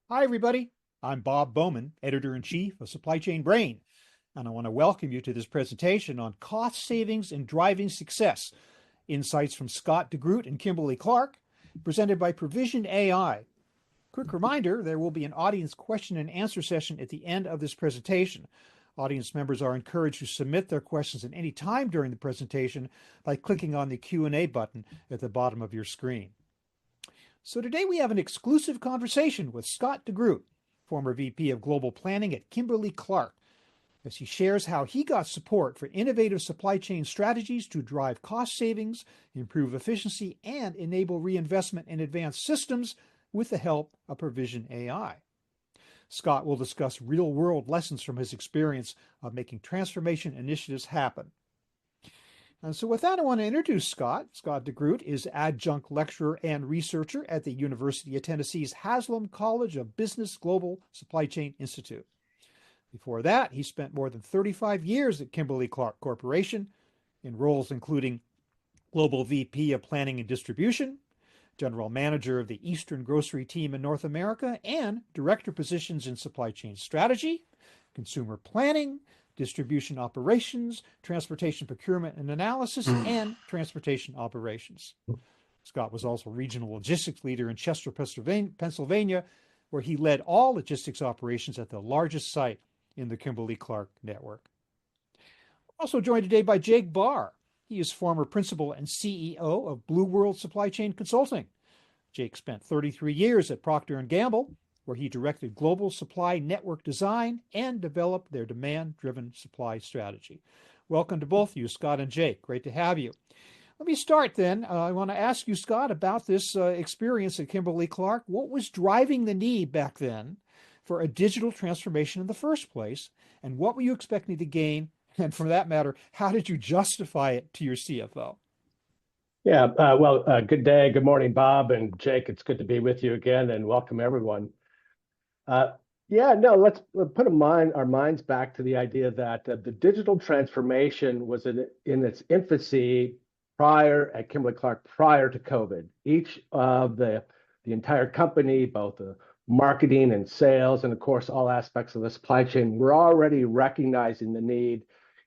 Hi, everybody. I'm Bob Bowman, Editor-in-Chief of Supply Chain Brain, and I want to welcome you to this presentation on cost savings and driving success. Insights from Scott DeGroot and Kimberly Clark, presented by Provision AI. Quick reminder, there will be an audience question and answer session at the end of this presentation. Audience members are encouraged to submit their questions at any time during the presentation by clicking on the Q&A button at the bottom of your screen. So today we have an exclusive conversation with Scott DeGroot, former VP of Global Planning at Kimberly Clark, as he shares how he got support for innovative supply chain strategies to drive cost savings, improve efficiency, and enable reinvestment in advanced systems with the help of Provision AI. Scott will discuss real-world lessons from his experience of making transformation initiatives happen. And so with that, I want to introduce Scott. Scott DeGroot is adjunct lecturer and researcher at the University of Tennessee's Haslam College of Business Global Supply Chain Institute. Before that, he spent more than 35 years at Kimberly Clark Corporation in roles including Global VP of Planning and Distribution, General Manager of the Eastern Grocery Team in North America, and Director positions in Supply Chain Strategy, Consumer Planning, Distribution Operations, Transportation Procurement and Analysis, and Transportation Operations. Scott was also Regional Logistics Leader in Chester, Pennsylvania, where he led all logistics operations at the largest site in the Kimberly Clark network. Also joined today by Jake Barr. He is former Principal and CEO of Blue World Supply Chain Consulting. Jake spent 33 years at Procter & Gamble, where he directed global supply network design and developed their demand-driven supply strategy. Welcome to both of you, Scott and Jake. Great to have you. Let me start then. I want to ask you, Scott, about this experience at Kimberly Clark. What was driving the need back then for a digital transformation in the first place? And what were you expecting to gain? And for that matter, how did you justify it to your CFO? Yeah, good day. Good morning, Bob and Jake. It's good to be with you again and welcome everyone. Let's put our minds back to the idea that the digital transformation was in its infancy at Kimberly Clark prior to COVID. Each of the entire company, both the marketing and sales, and of course all aspects of the supply chain, were already recognizing the need,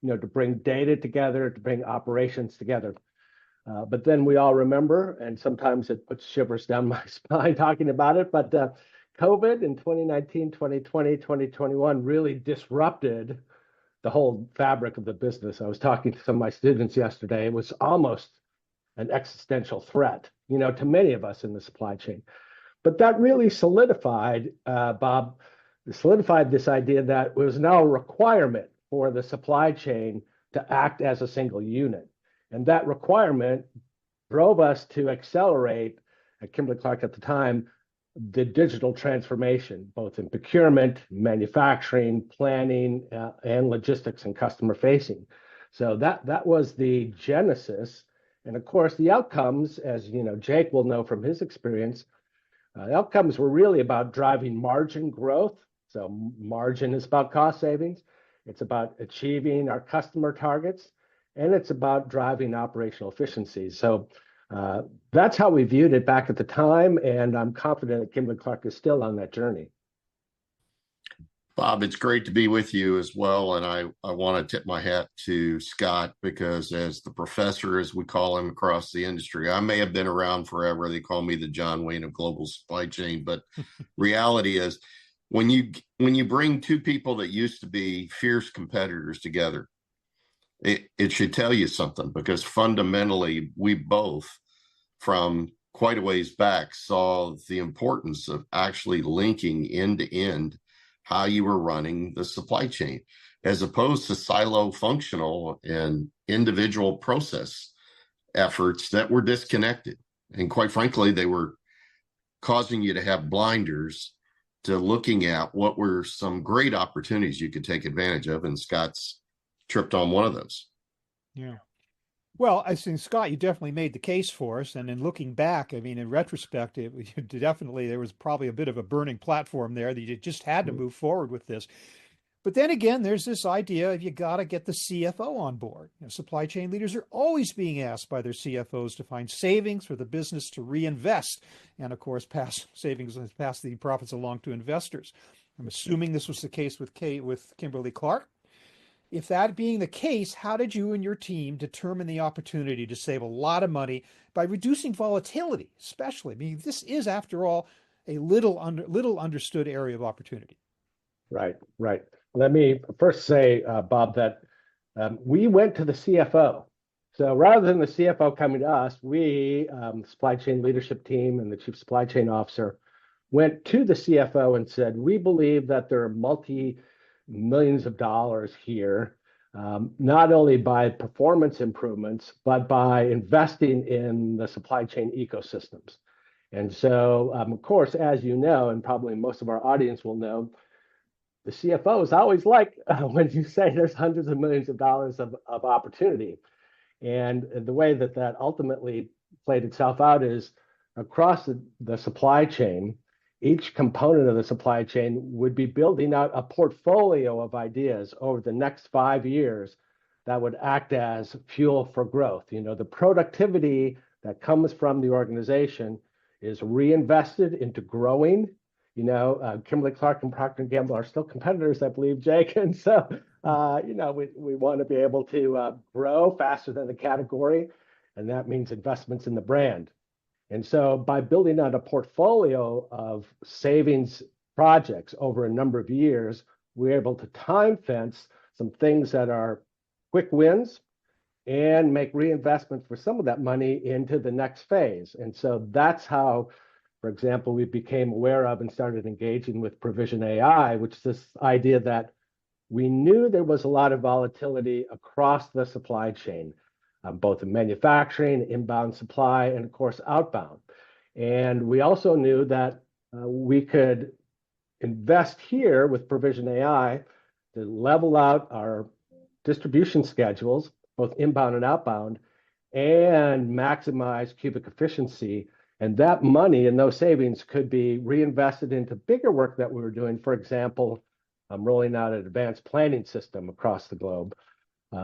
to bring data together, to bring operations together. But then we all remember, and sometimes it puts shivers down my spine talking about it, but COVID in 2019, 2020, 2021 really disrupted the whole fabric of the business. I was talking to some of my students yesterday. It was almost an existential threat, to many of us in the supply chain. But that really solidified, Bob, this idea that it was now a requirement for the supply chain to act as a single unit. And that requirement drove us to accelerate, at Kimberly Clark at the time, the digital transformation, both in procurement, manufacturing, planning, and logistics and customer facing. So that was the genesis. And of course, the outcomes, as Jake will know from his experience, the outcomes were really about driving margin growth. So margin is about cost savings. It's about achieving our customer targets, and it's about driving operational efficiencies. So that's how we viewed it back at the time, and I'm confident that Kimberly Clark is still on that journey. Bob, it's great to be with you as well, and I want to tip my hat to Scott because as the professor, as we call him across the industry, I may have been around forever. They call me the John Wayne of global supply chain, but reality is when you bring two people that used to be fierce competitors together, it should tell you something, because fundamentally we both from quite a ways back saw the importance of actually linking end to end how you were running the supply chain, as opposed to silo functional and individual process efforts that were disconnected. And quite frankly, they were causing you to have blinders to looking at what were some great opportunities you could take advantage of. And Scott's tripped on one of those. Yeah. Well, I think, Scott, you definitely made the case for us. And in looking back, I mean, in retrospect, there was probably a bit of a burning platform there that you just had to move forward with this. But then again, there's this idea of you got to get the CFO on board. Supply chain leaders are always being asked by their CFOs to find savings for the business to reinvest, and of course, pass savings and pass the profits along to investors. I'm assuming this was the case with Kimberly Clark. If that being the case, how did you and your team determine the opportunity to save a lot of money by reducing volatility, especially? I mean, this is, after all, a little understood area of opportunity. Right, right. Let me first say, Bob, that we went to the CFO. So rather than the CFO coming to us, we, the supply chain leadership team and the chief supply chain officer, went to the CFO and said, we believe that there are multi-millions of dollars here, not only by performance improvements, but by investing in the supply chain ecosystems. And so, of course, as you know, and probably most of our audience will know, the CFO is always like when you say there's hundreds of millions of dollars of opportunity. And the way that that ultimately played itself out is across the supply chain, each component of the supply chain would be building out a portfolio of ideas over the next 5 years that would act as fuel for growth. You know, the productivity that comes from the organization is reinvested into growing. You know, Kimberly Clark and Procter & Gamble are still competitors, I believe, Jake. And so, you know, we want to be able to grow faster than the category, and that means investments in the brand. And so by building out a portfolio of savings projects over a number of years, we're able to time fence some things that are quick wins and make reinvestment for some of that money into the next phase. And so that's how, for example, we became aware of and started engaging with Provision AI, which is this idea that we knew there was a lot of volatility across the supply chain, both in manufacturing, inbound supply, and of course, outbound. And we also knew that we could invest here with Provision AI to level out our distribution schedules, both inbound and outbound, and maximize cubic efficiency. And that money and those savings could be reinvested into bigger work that we were doing. For example, rolling out an advanced planning system across the globe.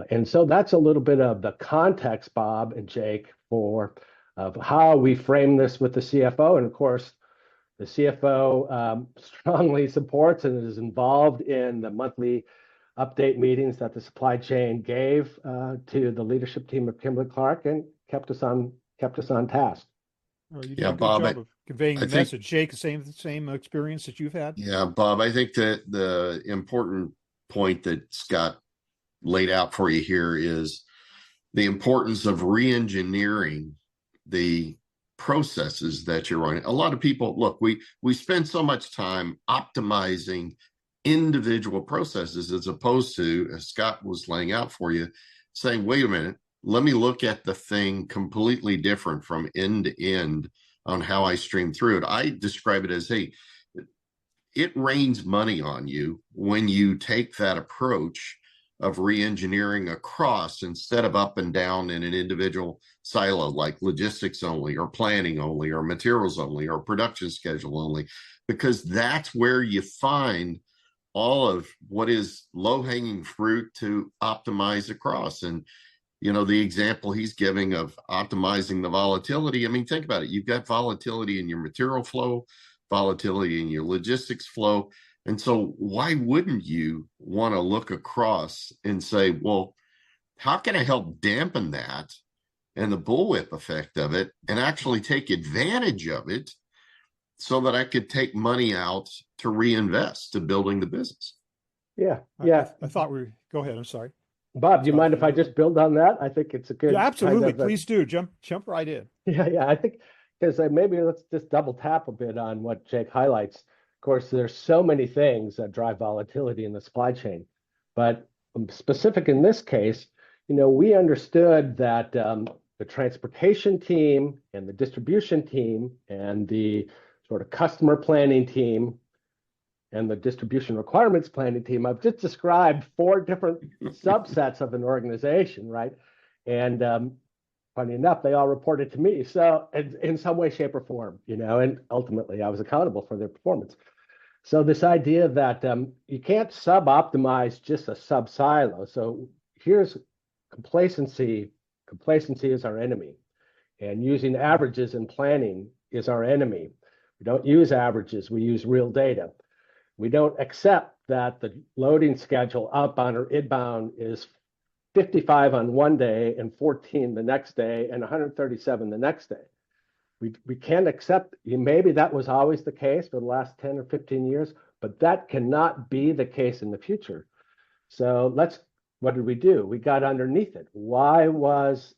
And so that's a little bit of the context, Bob and Jake, for of how we frame this with the CFO. And of course, the CFO strongly supports and is involved in the monthly update meetings that the supply chain gave to the leadership team of Kimberly Clark and kept us on task. Oh, you did a good job of conveying the message. Jake, the same experience that you've had? Yeah, Bob, I think that the important point that Scott laid out for you here is the importance of re-engineering the processes that you're running. A lot of people, look, we spend so much time optimizing individual processes as opposed to, as Scott was laying out for you, saying, wait a minute, let me look at the thing completely different from end to end on how I stream through it. I describe it as, hey, it rains money on you when you take that approach of re-engineering across instead of up and down in an individual silo like logistics only or planning only or materials only or production schedule only, because that's where you find all of what is low-hanging fruit to optimize across. And you know, the example he's giving of optimizing the volatility, I mean, think about it. You've got volatility in your material flow, volatility in your logistics flow. And so why wouldn't you want to look across and say, well, how can I help dampen that and the bullwhip effect of it and actually take advantage of it so that I could take money out to reinvest to building the business? Yeah. I thought go ahead. I'm sorry. Bob, do you mind if I just build on that? I think it's a good. Yeah, absolutely. Please do. Jump right in. Yeah. I think because maybe let's just double tap a bit on what Jake highlights. Of course, there's so many things that drive volatility in the supply chain, but specific in this case, you know, we understood that the transportation team and the distribution team and the sort of customer planning team and the distribution requirements planning team, I've just described 4 different subsets of an organization, right? And funny enough, they all reported to me. So in some way, shape, or form, you know, and ultimately I was accountable for their performance. So this idea that you can't sub-optimize just a sub-silo. So here's complacency. Complacency is our enemy. And using averages in planning is our enemy. We don't use averages, we use real data. We don't accept that the loading schedule outbound or inbound is 55 on one day and 14 the next day and 137 the next day. We can't accept, maybe that was always the case for the last 10 or 15 years, but that cannot be the case in the future. So what did we do? We got underneath it. Why was,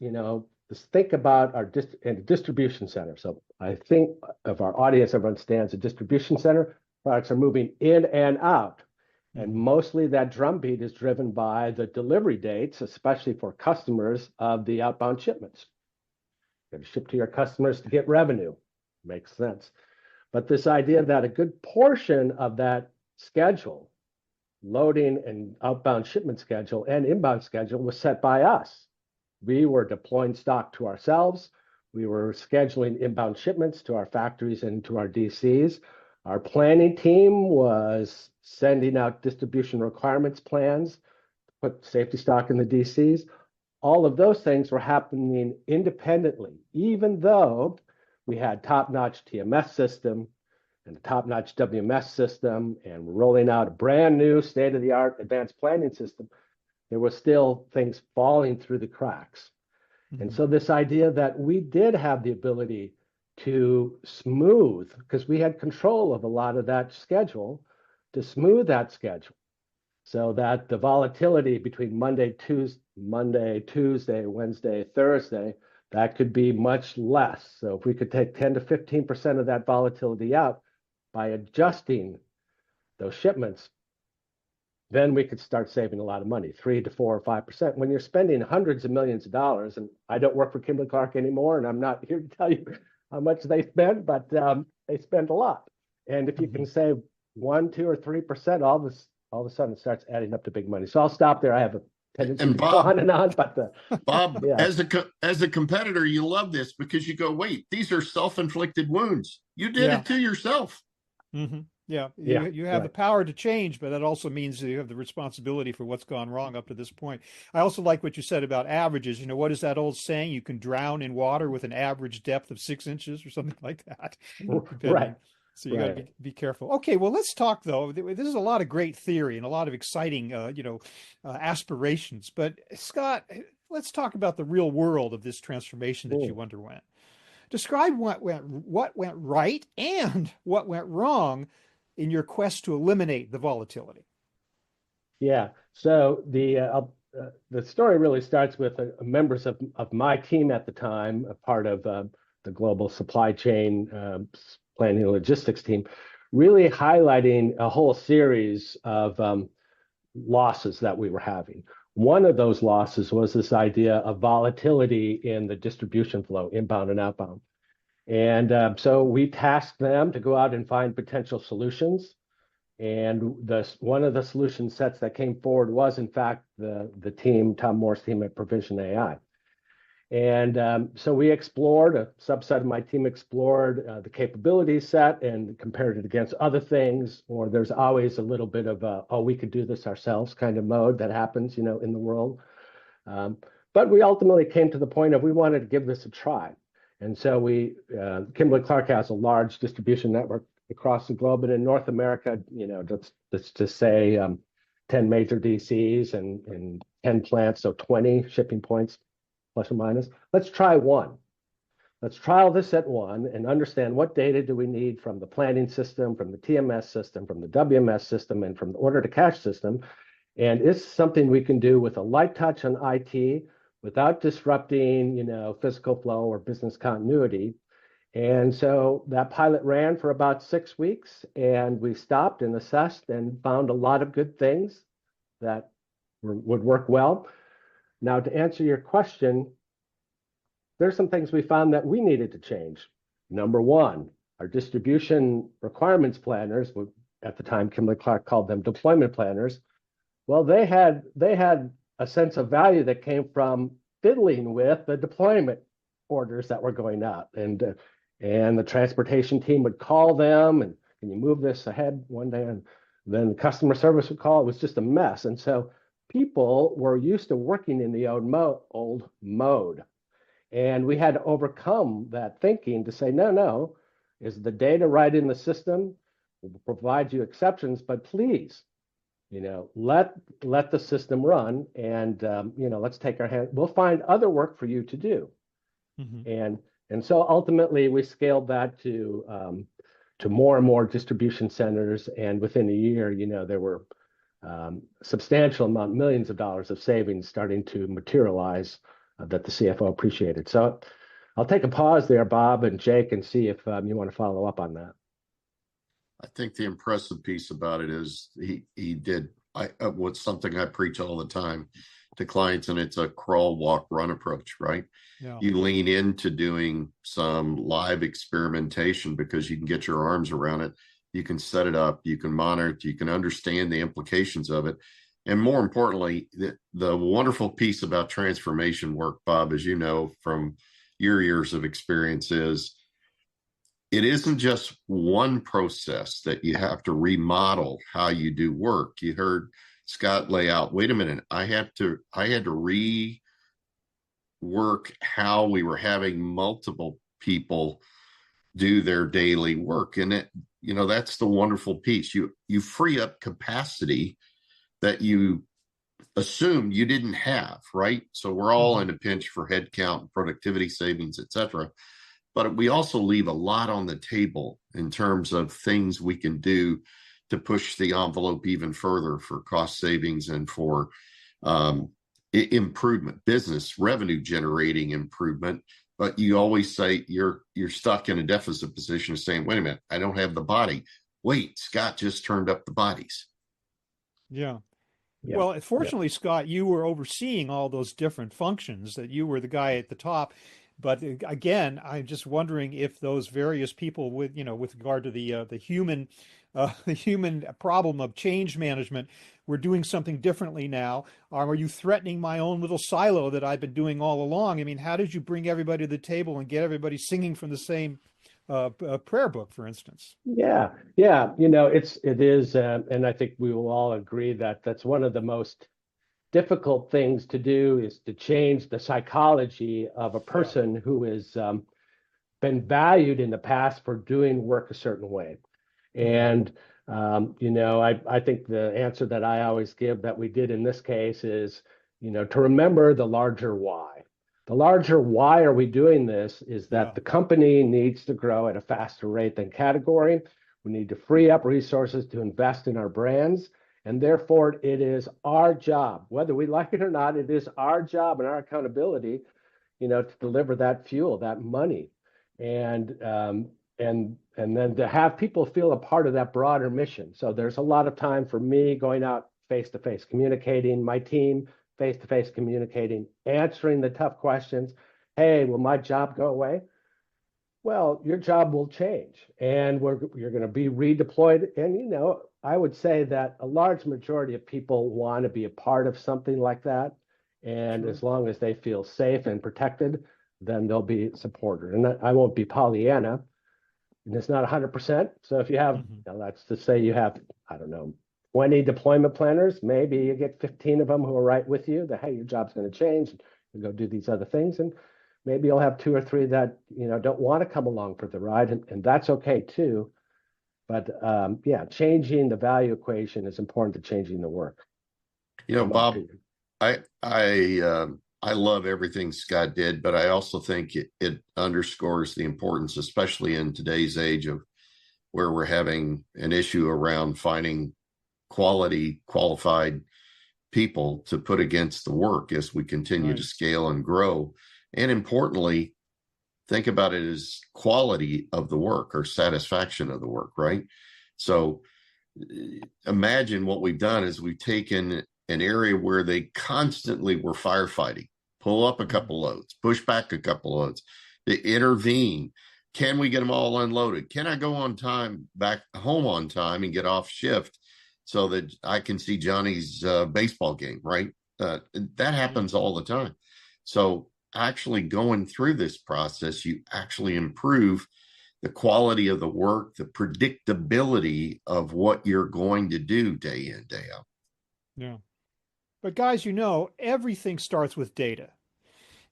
just think about our distribution center. So I think of our audience, everyone understands a distribution center, products are moving in and out. And mostly that drumbeat is driven by the delivery dates, especially for customers of the outbound shipments. You got to ship to your customers to get revenue. Makes sense. But this idea that a good portion of that schedule, loading and outbound shipment schedule and inbound schedule, was set by us. We were deploying stock to ourselves. We were scheduling inbound shipments to our factories and to our DCs. Our planning team was sending out distribution requirements plans, put safety stock in the DCs. All of those things were happening independently, even though we had top-notch TMS system and a top-notch WMS system and rolling out a brand new state-of-the-art advanced planning system. There were still things falling through the cracks. And so this idea that we did have the ability to smooth, because we had control of a lot of that schedule, to smooth that schedule so that the volatility between Monday, Tuesday, Wednesday, Thursday, that could be much less. So if we could take 10 to 15% of that volatility out by adjusting those shipments, then we could start saving a lot of money, 3 to 4 or 5%. When you're spending hundreds of millions of dollars, and I don't work for Kimberly Clark anymore, and I'm not here to tell you how much they spend, but they spend a lot. And if you can save 1, 2, or 3%, all of a sudden it starts adding up to big money. So I'll stop there. I have a tendency to go on and on, but Bob, yeah. as a competitor, you love this because you go, wait, these are self-inflicted wounds. You did it to yourself. Yeah, you have the power to change, but that also means that you have the responsibility for what's gone wrong up to this point. I also like what you said about averages. What is that old saying? You can drown in water with an average depth of 6 inches or something like that. Right. So you got to be careful. Okay, well, let's talk, though. This is a lot of great theory and a lot of exciting, aspirations. But, Scott, let's talk about the real world of this transformation that you underwent. Describe what went right and what went wrong in your quest to eliminate the volatility. Yeah. So the story really starts with members of my team at the time, a part of the global supply chain planning and logistics team, really highlighting a whole series of losses that we were having. One of those losses was this idea of volatility in the distribution flow, inbound and outbound. And so we tasked them to go out and find potential solutions. And one of the solution sets that came forward was, in fact, the team, Tom Moore's team at Provision AI. And so we explored, a subset of my team explored the capability set and compared it against other things, or there's always a little bit of we could do this ourselves kind of mode that happens, in the world. But we ultimately came to the point of we wanted to give this a try. And so Kimberly Clark has a large distribution network across the globe, and in North America, let's just say 10 major DCs and 10 plants, so 20 shipping points, plus or minus. Let's try one. Let's trial this at one and understand what data do we need from the planning system, from the TMS system, from the WMS system, and from the order to cash system. And it's something we can do with a light touch on IT without disrupting, physical flow or business continuity. And so that pilot ran for about 6 weeks, and we stopped and assessed and found a lot of good things that would work well. Now, to answer your question, there's some things we found that we needed to change. Number one, our distribution requirements planners, at the time Kimberly Clark called them deployment planners. Well, they had a sense of value that came from fiddling with the deployment orders that were going out, and the transportation team would call them and Can you move this ahead one day? And then customer service would call. It was just a mess. And so people were used to working in the old mode. And we had to overcome that thinking to say, no, is the data right in the system? We'll provide you exceptions, but please, let the system run, and let's take our hand. We'll find other work for you to do. Mm-hmm. And so ultimately we scaled that to more and more distribution centers, and within a year, there were substantial amount, millions of dollars of savings starting to materialize that the CFO appreciated. So I'll take a pause there, Bob and Jake, and see if you want to follow up on that. I think the impressive piece about it is he did what's something I preach all the time to clients, and it's a crawl, walk, run approach, right? Yeah. You lean into doing some live experimentation because you can get your arms around it. You can set it up, you can monitor it, you can understand the implications of it. And more importantly, the wonderful piece about transformation work, Bob, as you know from your years of experience, is it isn't just one process that you have to remodel how you do work. You heard Scott lay out, wait a minute, I had to rework how we were having multiple people do their daily work. And that's the wonderful piece. You free up capacity that you assume you didn't have, right? So we're all in a pinch for headcount, productivity savings, et cetera. But we also leave a lot on the table in terms of things we can do to push the envelope even further for cost savings and for improvement, business revenue generating improvement. But you always say you're stuck in a deficit position of saying, wait a minute, I don't have the body. Wait, Scott just turned up the bodies. Yeah. Well, fortunately, Scott, you were overseeing all those different functions, that you were the guy at the top. But again, I'm just wondering if those various people with regard to the human problem of change management, we're doing something differently now. Are you threatening my own little silo that I've been doing all along? I mean, how did you bring everybody to the table and get everybody singing from the same prayer book, for instance? Yeah. It is, and I think we will all agree that that's one of the most difficult things to do, is to change the psychology of a person who has been valued in the past for doing work a certain way. And I think the answer that I always give that we did in this case is, to remember the larger why. The larger why are we doing this is that the company needs to grow at a faster rate than category. We need to free up resources to invest in our brands. And therefore, it is our job, whether we like it or not, it is our job and our accountability, to deliver that fuel, that money. And then to have people feel a part of that broader mission. So there's a lot of time for me going out face-to-face, communicating, my team face-to-face communicating, answering the tough questions. Hey, will my job go away? Well, your job will change, and you're going to be redeployed. And, I would say that a large majority of people want to be a part of something like that. And as long as they feel safe and protected, then they'll be supported. And I won't be Pollyanna, and it's not 100%. So if you have, that's to say you have, 20 deployment planners, maybe you get 15 of them who are right with you, that, hey, your job's going to change, and go do these other things. And maybe you'll have 2 or 3 that, don't want to come along for the ride, and that's okay too. But changing the value equation is important to changing the work. Bob, I love everything Scott did, but I also think it underscores the importance, especially in today's age of where we're having an issue around finding quality, qualified people to put against the work as we continue to scale and grow. And importantly, think about it as quality of the work or satisfaction of the work, right? So imagine what we've done is we've taken an area where they constantly were firefighting, pull up a couple loads, push back a couple loads, to intervene. Can we get them all unloaded? Can I go on time, back home on time, and get off shift so that I can see Johnny's baseball game, right? That happens all the time. So actually going through this process, you actually improve the quality of the work, the predictability of what you're going to do day in, day out. Yeah. But guys, everything starts with data.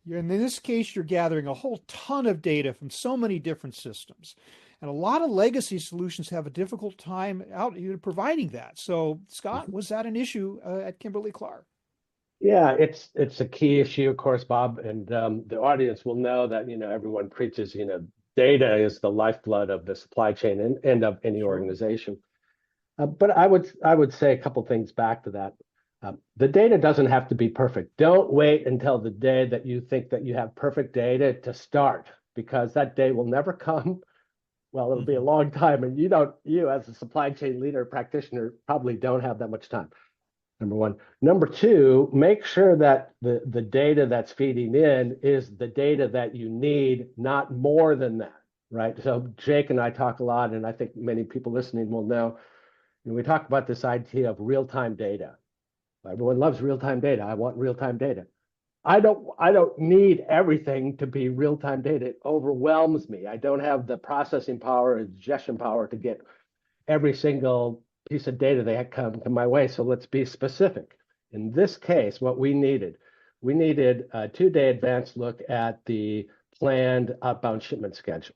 And in this case, you're gathering a whole ton of data from so many different systems. And a lot of legacy solutions have a difficult time out providing that. So, Scott, was that an issue at Kimberly Clark? Yeah, it's a key issue, of course, Bob, and the audience will know that everyone preaches data is the lifeblood of the supply chain and of any Sure. organization. But I would say a couple things back to that. The data doesn't have to be perfect. Don't wait until the day that you think that you have perfect data to start, because that day will never come. Well, it'll be a long time, and you as a supply chain leader practitioner probably don't have that much time. Number one. Number two, make sure that the data that's feeding in is the data that you need, not more than that, right? So Jake and I talk a lot, and I think many people listening will know, we talk about this idea of real-time data. Everyone loves real-time data. I want real-time data. I don't need everything to be real-time data. It overwhelms me. I don't have the processing power and digestion power to get every single piece of data that come to my way. So let's be specific. In this case, what we needed a 2-day advance look at the planned outbound shipment schedule.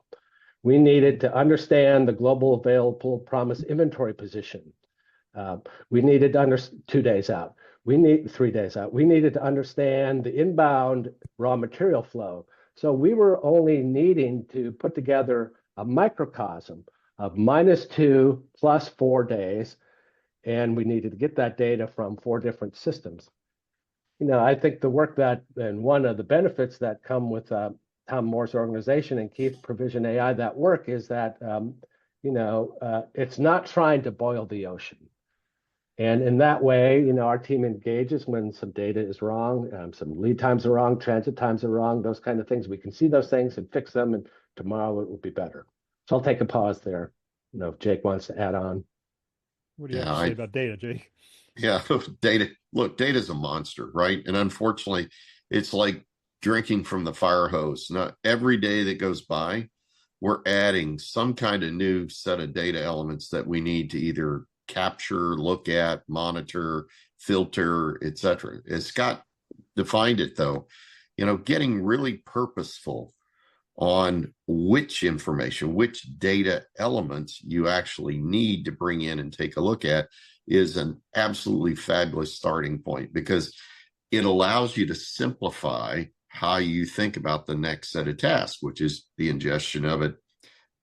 We needed to understand the global available promise inventory position. We needed to 2 days out. We need 3 days out. We needed to understand the inbound raw material flow. So we were only needing to put together a microcosm of -2 plus 4 days, and we needed to get that data from 4 different systems. I think the work and one of the benefits that come with Tom Moore's organization and Keith Provision AI, that work is that it's not trying to boil the ocean. And in that way, our team engages when some data is wrong, some lead times are wrong, transit times are wrong, those kind of things. We can see those things and fix them, and tomorrow it will be better. So I'll take a pause there. If Jake wants to add on. What do you have to say about data, Jake? Yeah, data. Look, data's a monster, right? And unfortunately, it's like drinking from the fire hose. Not every day that goes by, we're adding some kind of new set of data elements that we need to either capture, look at, monitor, filter, etc. As Scott defined it, though, getting really purposeful on which information, which data elements you actually need to bring in and take a look at is an absolutely fabulous starting point, because it allows you to simplify how you think about the next set of tasks, which is the ingestion of it,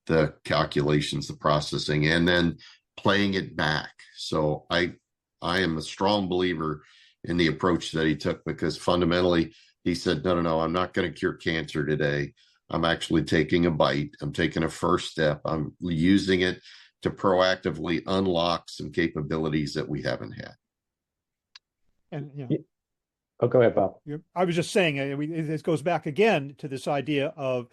the calculations, the processing, and then playing it back. So I am a strong believer in the approach that he took, because fundamentally he said, no, I'm not going to cure cancer today. I'm actually taking a bite. I'm taking a first step. I'm using it to proactively unlock some capabilities that we haven't had. And oh, go ahead, Bob. I was just saying, this goes back again to this idea of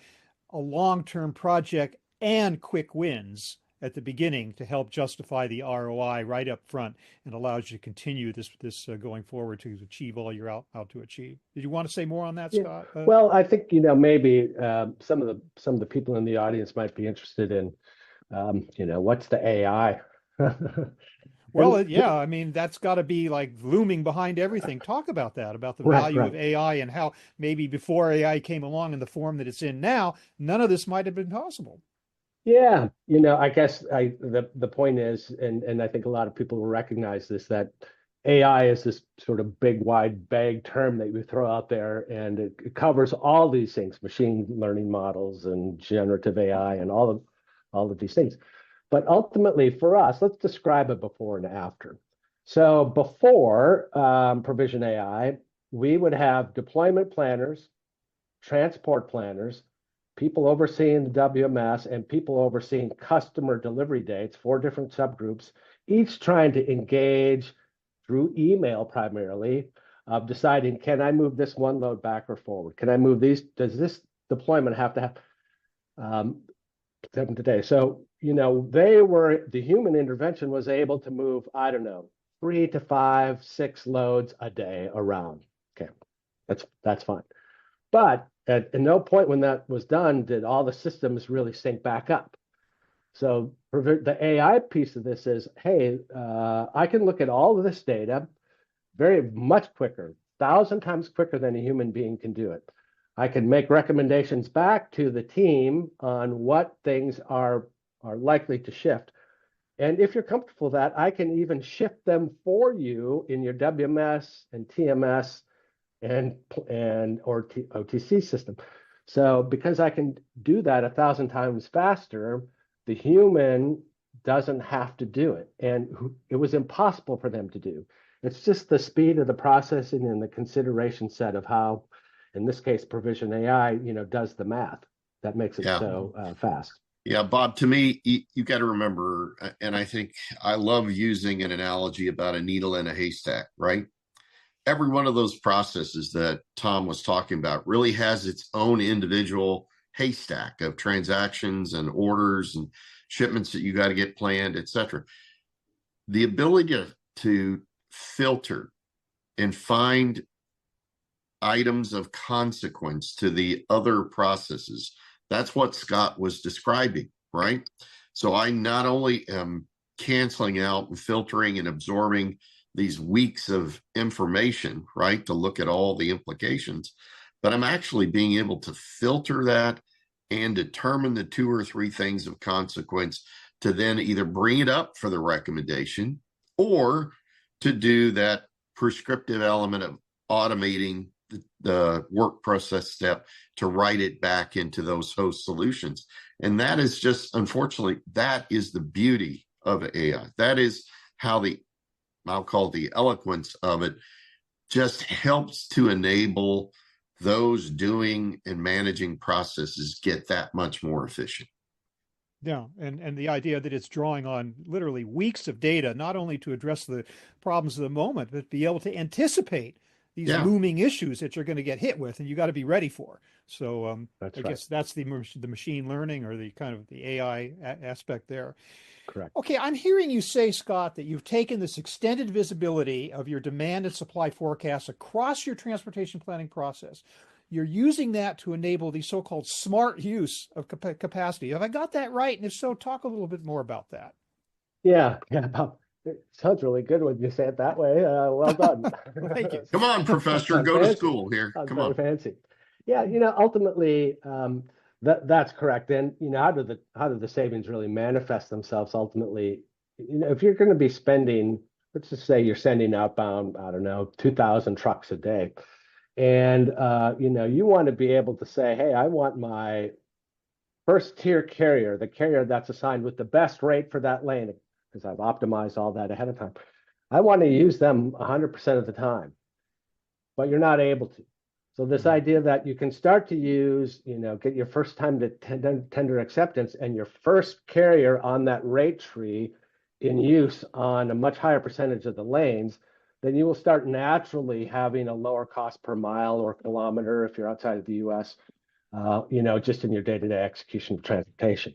a long-term project and quick wins at the beginning to help justify the ROI right up front, and allows you to continue this going forward to achieve all you're out to achieve. Did you want to say more on that, Scott? Well, I think maybe some of the people in the audience might be interested in what's the AI? Well, yeah, I mean, that's got to be like looming behind everything. Talk about that, about the value of AI, and how maybe before AI came along in the form that it's in now, none of this might have been possible. Yeah, I guess the point is, and I think a lot of people will recognize this, that AI is this sort of big, wide, vague term that you throw out there, and it covers all these things: machine learning models and generative AI and all of these things. But ultimately, for us, let's describe it before and after. So before Provision AI, we would have deployment planners, transport planners, people overseeing the WMS, and people overseeing customer delivery dates, 4 different subgroups, each trying to engage through email primarily, of deciding, can I move this one load back or forward? Can I move these? Does this deployment have to have them today? So, the human intervention was able to move, 3 to 5, 6 loads a day around. Okay, that's fine. But At no point when that was done did all the systems really sync back up. So the AI piece of this is, hey, I can look at all of this data very much quicker, 1,000 times quicker than a human being can do it. I can make recommendations back to the team on what things are likely to shift. And if you're comfortable with that, I can even shift them for you in your WMS and TMS and OTC system. So because I can do that 1,000 times faster, the human doesn't have to do it. And it was impossible for them to do. It's just the speed of the processing and the consideration set of how, in this case, Provision AI, does the math that makes it so fast. Yeah, Bob, to me, you got to remember, and I think I love using an analogy about a needle in a haystack, right? Every one of those processes that Tom was talking about really has its own individual haystack of transactions and orders and shipments that you got to get planned, et cetera. The ability to filter and find items of consequence to the other processes, that's what Scott was describing, right? So I not only am canceling out and filtering and absorbing these weeks of information, right, to look at all the implications, but I'm actually being able to filter that and determine the 2 or 3 things of consequence to then either bring it up for the recommendation or to do that prescriptive element of automating the work process step to write it back into those host solutions. And that is just, unfortunately, that is the beauty of AI. That is how I'll call it the eloquence of it, just helps to enable those doing and managing processes get that much more efficient. Yeah, and the idea that it's drawing on literally weeks of data, not only to address the problems of the moment, but be able to anticipate these looming issues that you're going to get hit with, and you got to be ready for. So I guess that's the machine learning or the kind of the AI aspect there. Correct. Okay, I'm hearing you say, Scott, that you've taken this extended visibility of your demand and supply forecasts across your transportation planning process. You're using that to enable the so-called smart use of capacity. Have I got that right? And if so, talk a little bit more about that. Yeah. It sounds really good when you say it that way. Well done. Thank you. Come on, Professor, go to school here. Sounds Come very on. fancy. Yeah, ultimately, that's correct. And how do the savings really manifest themselves ultimately? If you're going to be spending, let's just say you're sending outbound, I don't know, 2,000 trucks a day, and you want to be able to say, hey, I want my first tier carrier, the carrier that's assigned with the best rate for that lane, because I've optimized all that ahead of time. I want to use them 100% of the time, but you're not able to. So this idea that you can start to use, get your first time to tender acceptance and your first carrier on that rate tree in use on a much higher percentage of the lanes, then you will start naturally having a lower cost per mile or kilometer if you're outside of the US, just in your day-to-day execution of transportation.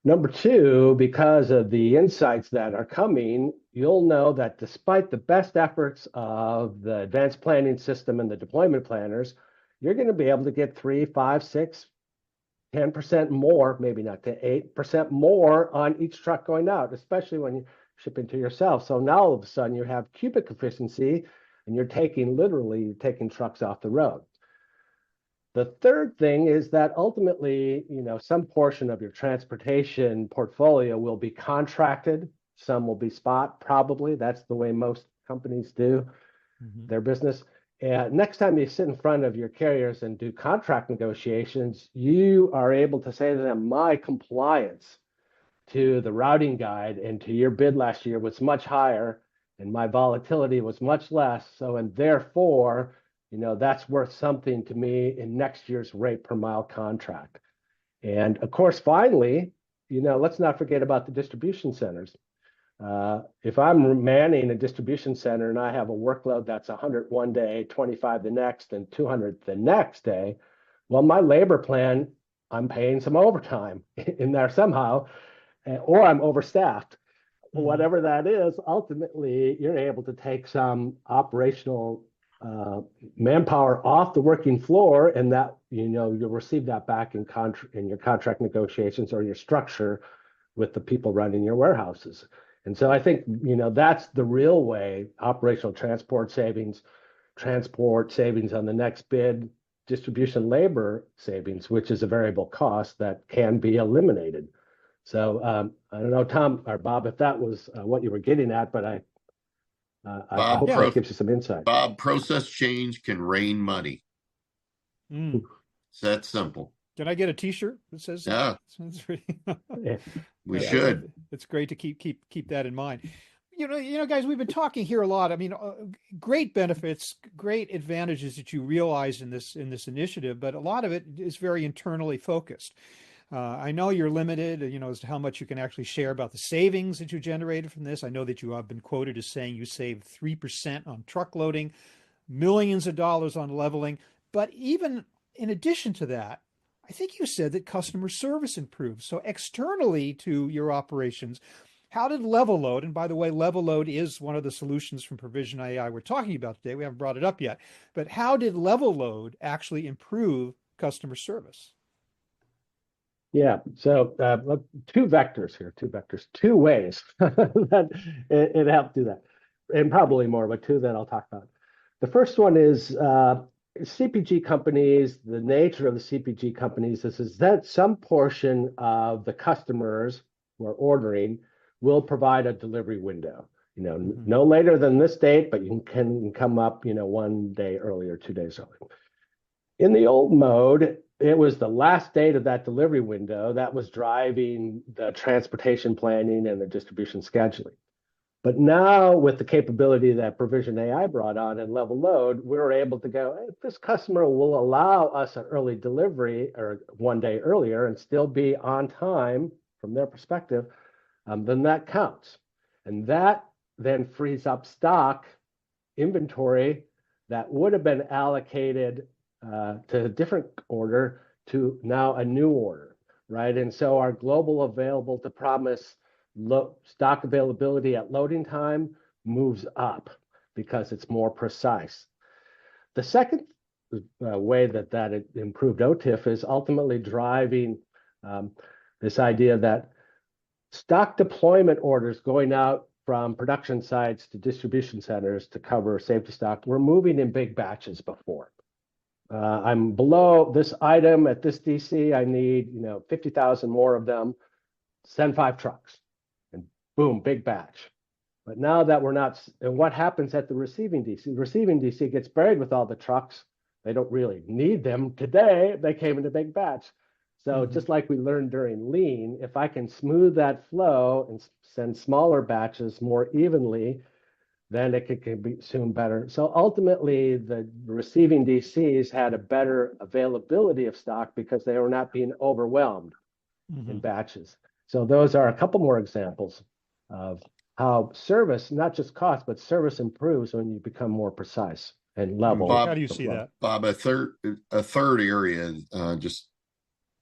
Number 2, because of the insights that are coming, you'll know that despite the best efforts of the advanced planning system and the deployment planners, you're going to be able to get 3, 5, 6, 10% more, maybe not to 8% more on each truck going out, especially when you ship into yourself. So now all of a sudden you have cubic efficiency and you're taking trucks off the road. The third thing is that ultimately, some portion of your transportation portfolio will be contracted. Some will be spot, probably. That's the way most companies do their business. And next time you sit in front of your carriers and do contract negotiations, you are able to say to them, my compliance to the routing guide and to your bid last year was much higher, and my volatility was much less. So, and therefore, that's worth something to me in next year's rate per mile contract. And of course, finally, let's not forget about the distribution centers. If I'm manning a distribution center and I have a workload that's 100 one day, 25 the next, and 200 the next day, well, my labor plan, I'm paying some overtime in there somehow, or I'm overstaffed. Whatever that is, ultimately, you're able to take some operational manpower off the working floor, and that you'll receive that back in your contract negotiations or your structure with the people running your warehouses. And so I think that's the real way: operational transport savings on the next bid, distribution labor savings, which is a variable cost that can be eliminated. So I don't know, Tom or Bob, if that was what you were getting at, but I hope that gives you some insight. Bob, process change can rain money. It's that simple. Can I get a T-shirt that says that? Yeah. We should. It's great to keep that in mind. Guys, we've been talking here a lot. I mean, great benefits, great advantages that you realize in this initiative, but a lot of it is very internally focused. I know you're limited, as to how much you can actually share about the savings that you generated from this. I know that you have been quoted as saying you saved 3% on truck loading, millions of dollars on leveling. But even in addition to that, I think you said that customer service improved. So externally to your operations, how did level load, and by the way, level load is one of the solutions from Provision AI we're talking about today. We haven't brought it up yet, but how did level load actually improve customer service? Yeah, so two vectors here, two ways that it helped do that, and probably more, but two that I'll talk about. The first one is CPG companies. The nature of the CPG companies is that some portion of the customers who are ordering will provide a delivery window. No later than this date, but you can come up, 1 day earlier, 2 days earlier. In the old mode, it was the last date of that delivery window that was driving the transportation planning and the distribution scheduling. But now, with the capability that Provision AI brought on and level load, we were able to go, hey, if this customer will allow us an early delivery or 1 day earlier and still be on time from their perspective, then that counts. And that then frees up stock inventory that would have been allocated to a different order to now a new order, right? And so our global available to promise stock availability at loading time moves up because it's more precise. The second way that improved OTIF is ultimately driving this idea that stock deployment orders going out from production sites to distribution centers to cover safety stock were moving in big batches before. I'm below this item at this DC. I need 50,000 more of them. Send 5 trucks, and boom, big batch. But now that we're not, and what happens at the receiving DC? The receiving DC gets buried with all the trucks. They don't really need them today. They came in a big batch. So just like we learned during lean, if I can smooth that flow and send smaller batches more evenly, then it can be soon better. So ultimately, the receiving DCs had a better availability of stock because they were not being overwhelmed in batches. So those are a couple more examples of how service, not just cost, but service improves when you become more precise and level. Bob, how do you see that? Bob, a third area, just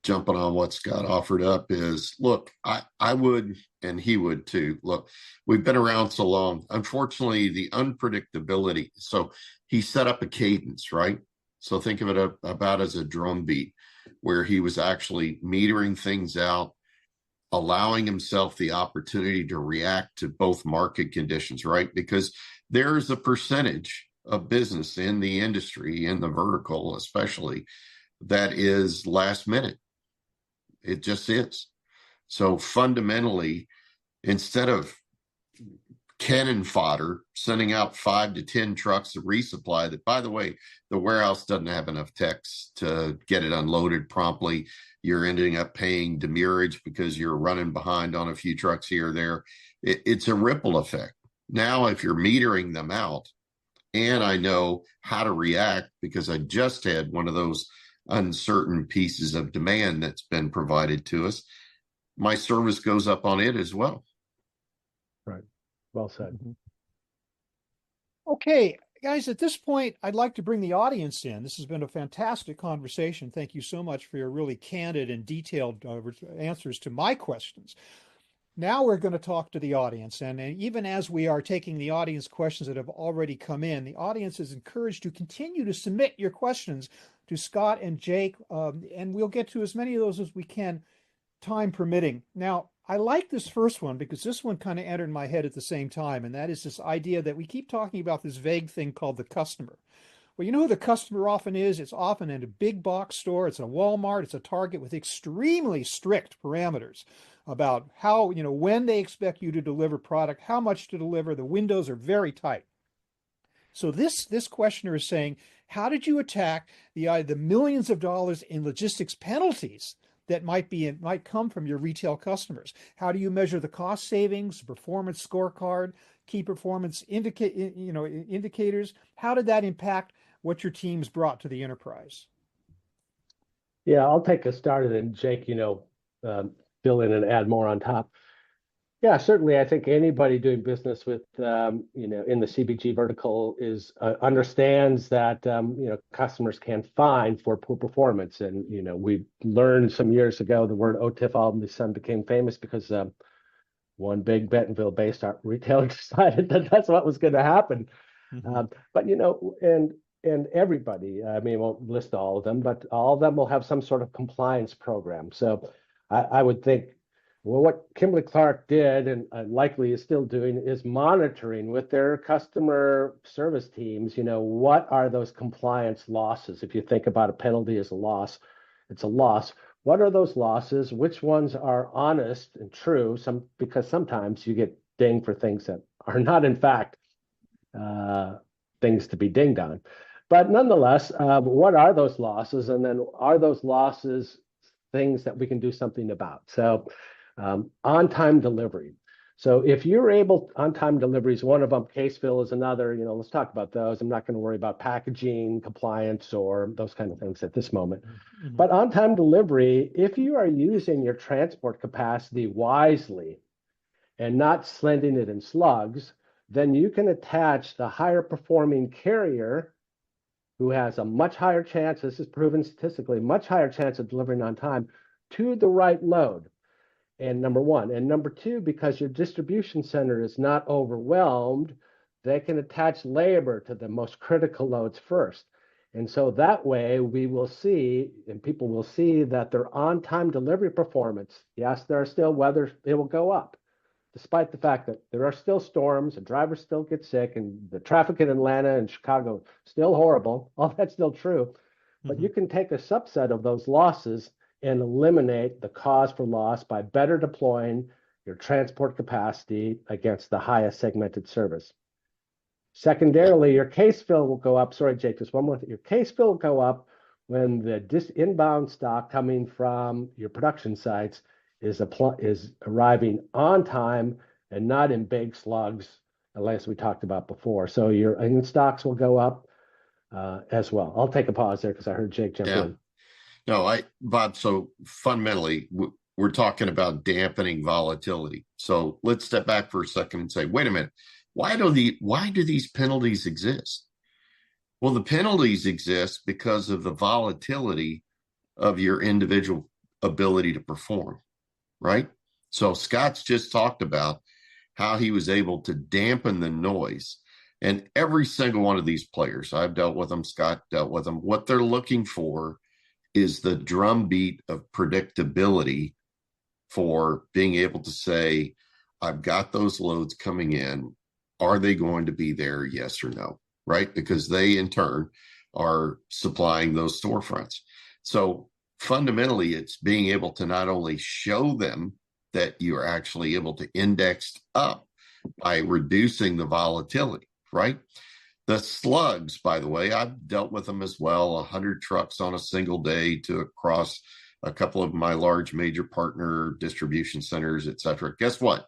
jumping on what Scott offered up is, look, I would, and he would too. Look, we've been around so long. Unfortunately, the unpredictability. So he set up a cadence, right? So think of it about as a drum beat, where he was actually metering things out, allowing himself the opportunity to react to both market conditions, right? Because there's a percentage of business in the industry, in the vertical especially, that is last minute. It just is. So fundamentally, instead of cannon fodder, sending out 5 to 10 trucks of resupply that, by the way, the warehouse doesn't have enough techs to get it unloaded promptly. You're ending up paying demurrage because you're running behind on a few trucks here or there. It's a ripple effect. Now, if you're metering them out, and I know how to react because I just had one of those uncertain pieces of demand that's been provided to us, my service goes up on it as well. Right. Well said. Okay, guys, at this point, I'd like to bring the audience in. This has been a fantastic conversation. Thank you so much for your really candid and detailed answers to my questions. Now we're going to talk to the audience. And even as we are taking the audience questions that have already come in, the audience is encouraged to continue to submit your questions to Scott and Jake, and we'll get to as many of those as we can, time permitting. Now, I like this first one because this one kind of entered my head at the same time, and that is this idea that we keep talking about this vague thing called the customer. Well, you know who the customer often is? It's often in a big box store. It's a Walmart. It's a Target with extremely strict parameters about how, when they expect you to deliver product, how much to deliver. The windows are very tight. So this questioner is saying, how did you attack the millions of dollars in logistics penalties that might come from your retail customers? How do you measure the cost savings, performance scorecard, key performance indicators? How did that impact what your teams brought to the enterprise? Yeah, I'll take a start, and then Jake, fill in and add more on top. Yeah, certainly. I think anybody doing business with, in the CPG vertical understands that, customers can fine for poor performance. And, we learned some years ago the word OTIF all of a sudden became famous because one big Bentonville-based retailer decided that that's what was going to happen. Mm-hmm. But, and everybody, I won't list all of them, but all of them will have some sort of compliance program. So I would think, well, what Kimberly Clark did and likely is still doing is monitoring with their customer service teams, what are those compliance losses? If you think about a penalty as a loss, it's a loss. What are those losses? Which ones are honest and true? Because sometimes you get dinged for things that are not, in fact, things to be dinged on. But nonetheless, what are those losses? And then are those losses things that we can do something about? So on-time delivery. So if you're on-time delivery is one of them, case fill is another, let's talk about those. I'm not going to worry about packaging, compliance, or those kind of things at this moment. Mm-hmm. But on-time delivery, if you are using your transport capacity wisely and not slending it in slugs, then you can attach the higher performing carrier who has a much higher chance, this is proven statistically, much higher chance of delivering on time to the right load. And number one. And number two, because your distribution center is not overwhelmed, they can attach labor to the most critical loads first. And so that way we will see, and people will see that their on-time delivery performance, yes, there are still weather, it will go up. Despite the fact that there are still storms and drivers still get sick and the traffic in Atlanta and Chicago still horrible, all that's still true. But you can take a subset of those losses and eliminate the cause for loss by better deploying your transport capacity against the highest segmented service. Secondarily, your case fill will go up. Sorry, Jake, just one more thing. Your case fill will go up when the inbound stock coming from your production sites is arriving on time and not in big slugs, as we talked about before. So your in stocks will go up as well. I'll take a pause there because I heard Jake jump in. No, Bob, so fundamentally, we're talking about dampening volatility. So let's step back for a second and say, wait a minute, why do these penalties exist? Well, the penalties exist because of the volatility of your individual ability to perform, right? So Scott's just talked about how he was able to dampen the noise. And every single one of these players, I've dealt with them, Scott dealt with them, what they're looking for is the drumbeat of predictability for being able to say, I've got those loads coming in. Are they going to be there? Yes or no, right? Because they in turn are supplying those storefronts. So fundamentally, it's being able to not only show them that you're actually able to index up by reducing the volatility, right? The slugs, by the way, I've dealt with them as well, 100 trucks on a single day to across a couple of my large major partner distribution centers, et cetera. Guess what?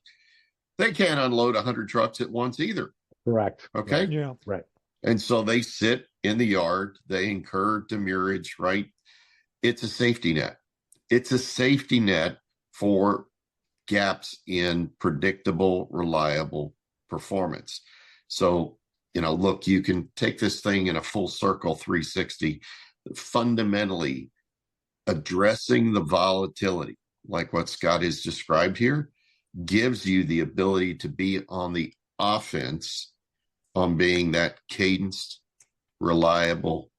They can't unload 100 trucks at once either. Correct. Okay. Right. Yeah. Right. And so they sit in the yard, they incur demurrage, right? It's a safety net. It's a safety net for gaps in predictable, reliable performance. So, look, you can take this thing in a full circle 360, fundamentally addressing the volatility, like what Scott has described here, gives you the ability to be on the offense on being that cadenced, reliable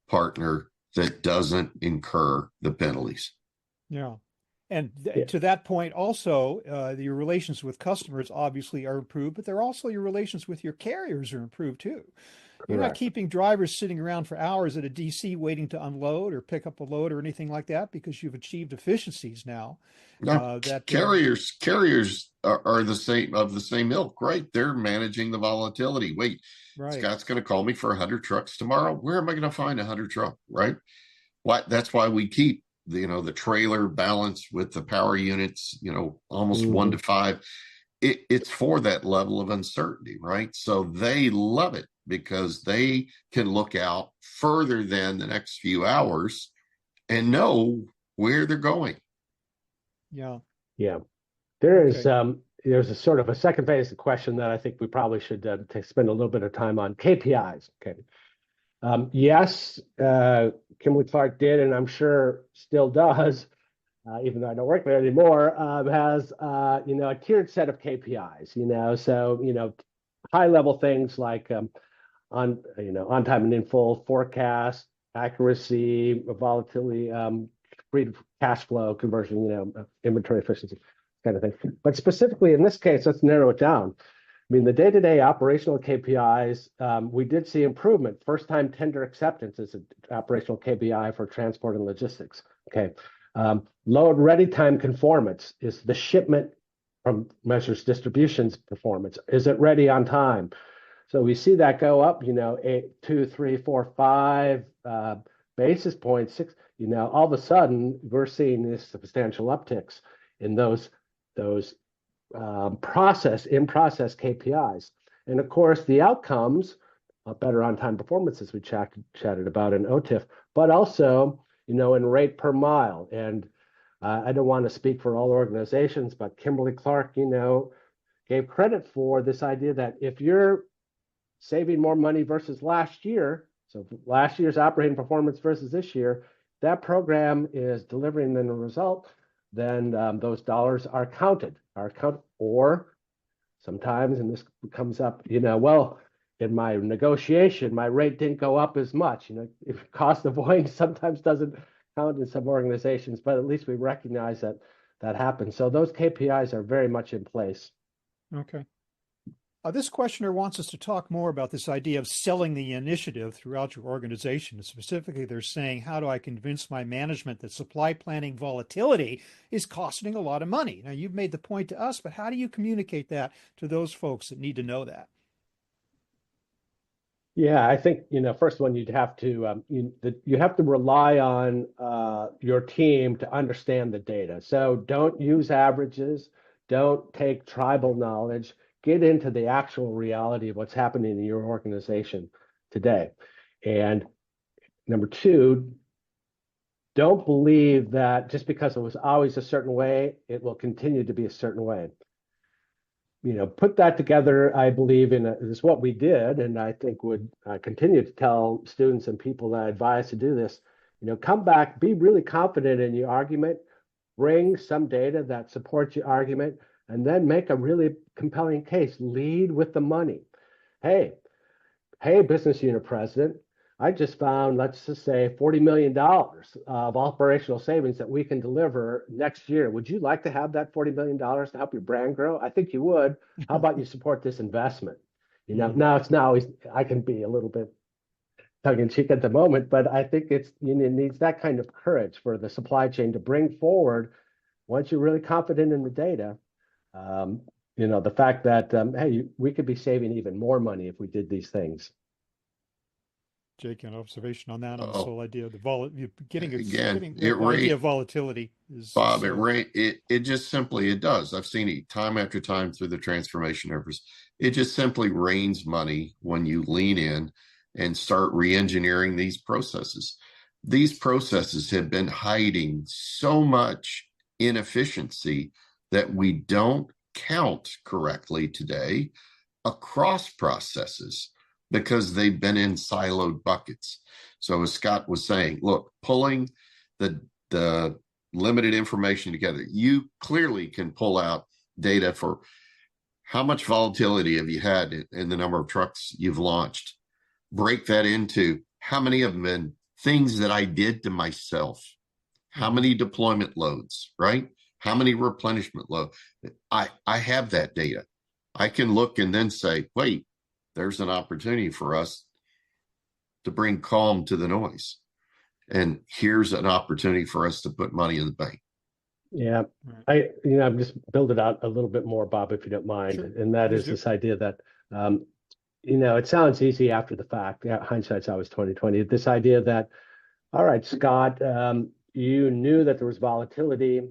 partner that doesn't incur the penalties. Yeah. And Yeah. to that point, also, your relations with customers obviously are improved, but they're also your relations with your carriers are improved too. You're not Correct. keeping drivers sitting around for hours at a DC waiting to unload or pick up a load or anything like that because you've achieved efficiencies now. Now, That carriers are the same ilk, right? They're managing the volatility. Wait, Right. Scott's going to call me for 100 trucks tomorrow. Where am I going to find 100 truck? Right? That's why we keep the trailer balance with the power units. Almost 1 to 5. It's for that level of uncertainty, right? So they love it because they can look out further than the next few hours and know where they're going. Yeah. Yeah. There's Okay. there's a sort of a second phase of the question that I think we probably should spend a little bit of time on KPIs. Okay. Yes, Kimberly Clark did, and I'm sure still does, even though I don't work there anymore, has a tiered set of KPIs. So high level things like on time and in full, forecast, accuracy, volatility, free cash flow conversion, inventory efficiency, kind of thing. But specifically in this case, let's narrow it down. I mean, the day-to-day operational KPIs, we did see improvement. First-time tender acceptance is an operational KPI for transport and logistics. Okay. Load ready time conformance is the shipment from measures distributions performance. Is it ready on time? So we see that go up, 8, 2, 3, 4, 5 basis points, 6. All of a sudden we're seeing this substantial upticks in those process KPIs. And of course, the outcomes, better on-time performance, as we chatted about in OTIF, but also, in rate per mile. And I don't want to speak for all organizations, but Kimberly Clark, gave credit for this idea that if you're saving more money versus last year, so last year's operating performance versus this year, that program is delivering the result, then those dollars are counted, or sometimes, and this comes up, well, in my negotiation, my rate didn't go up as much. If cost avoidance sometimes doesn't count in some organizations, but at least we recognize that happens. So those KPIs are very much in place. Okay. This questioner wants us to talk more about this idea of selling the initiative throughout your organization. Specifically, they're saying, how do I convince my management that supply planning volatility is costing a lot of money? Now, you've made the point to us, but how do you communicate that to those folks that need to know that? Yeah, I think, first one, you have to rely on your team to understand the data. So don't use averages, don't take tribal knowledge. Get into the actual reality of what's happening in your organization today. And number two, don't believe that just because it was always a certain way, it will continue to be a certain way. Put that together, I believe, is what we did, and I think would continue to tell students and people that I advise to do this. Come back, be really confident in your argument, bring some data that supports your argument, and then make a really compelling case. Lead with the money. Hey, business unit president, I just found, let's just say, $40 million of operational savings that we can deliver next year. Would you like to have that $40 million to help your brand grow? I think you would. How about you support this investment? Now it's not always, I can be a little bit tongue in cheek at the moment, but I think it needs that kind of courage for the supply chain to bring forward, once you're really confident in the data, the fact that, hey, we could be saving even more money if we did these things. Jake, an observation on that, on this Oh, whole idea of again, getting the idea of volatility is Bob, so. it just simply, it does. I've seen it time after time through the transformation efforts. It just simply rains money when you lean in and start re-engineering these processes. These processes have been hiding so much inefficiency that we don't count correctly today across processes because they've been in siloed buckets. So as Scott was saying, look, pulling the limited information together, you clearly can pull out data for how much volatility have you had in the number of trucks you've launched. Break that into how many of them been things that I did to myself, how many deployment loads, right? How many replenishment loads? I have that data. I can look and then say, wait, there's an opportunity for us to bring calm to the noise. And here's an opportunity for us to put money in the bank. Yeah, I'm just build it out a little bit more, Bob, if you don't mind. Sure. And that Please is do. this idea that, it sounds easy after the fact. Yeah, hindsight's always 2020. This idea that, all right, Scott, you knew that there was volatility,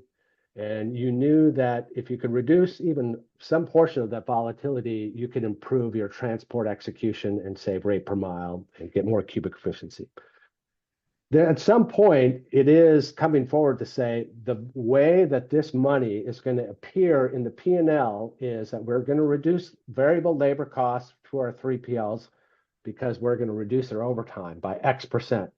and you knew that if you could reduce even some portion of that volatility, you could improve your transport execution and save rate per mile and get more cubic efficiency. Then at some point, it is coming forward to say the way that this money is going to appear in the P&L is that we're going to reduce variable labor costs to our 3PLs because we're going to reduce their overtime by X%.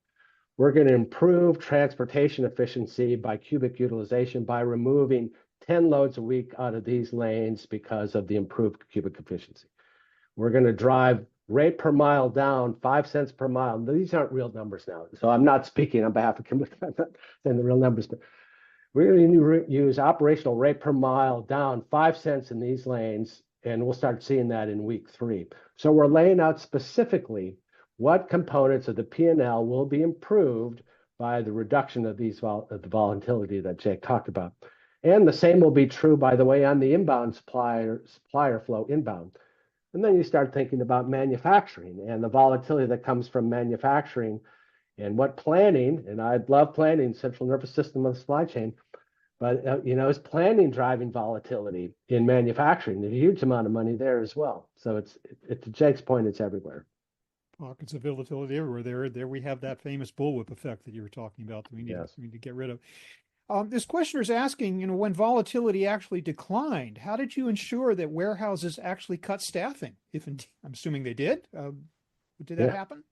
We're going to improve transportation efficiency by cubic utilization by removing 10 loads a week out of these lanes because of the improved cubic efficiency. We're going to drive rate per mile down 5 cents per mile. These aren't real numbers now. So I'm not speaking on behalf of Kimberly, I'm not saying the real numbers, but we're going to use operational rate per mile down 5 cents in these lanes, and we'll start seeing that in week 3. So we're laying out specifically what components of the P&L will be improved by the reduction of the volatility that Jake talked about. And the same will be true, by the way, on the inbound supplier flow inbound. And then you start thinking about manufacturing and the volatility that comes from manufacturing and what planning, and I love planning, central nervous system of the supply chain, but is planning driving volatility in manufacturing? There's a huge amount of money there as well. So it's to Jake's point, it's everywhere. Pockets of volatility everywhere. There we have that famous bullwhip effect that you were talking about that we need to get rid of. This questioner is asking, when volatility actually declined, how did you ensure that warehouses actually cut staffing? I'm assuming they did. Did that happen?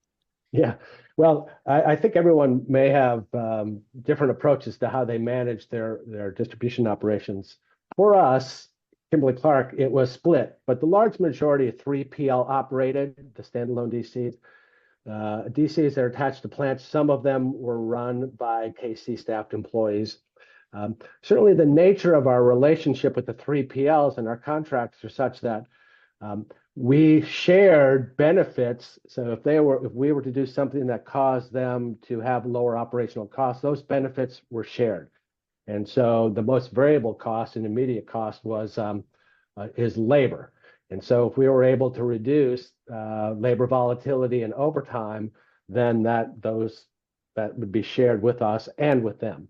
Yeah. Well, I think everyone may have different approaches to how they manage their distribution operations. For us, Kimberly Clark, it was split, but the large majority of 3PL operated, the standalone DCs. DCs that are attached to plants, some of them were run by KC staffed employees. Certainly the nature of our relationship with the 3PLs and our contracts are such that we shared benefits. So if we were to do something that caused them to have lower operational costs, those benefits were shared. And so the most variable cost and immediate cost is labor. And so if we were able to reduce labor volatility and overtime, then that would be shared with us and with them.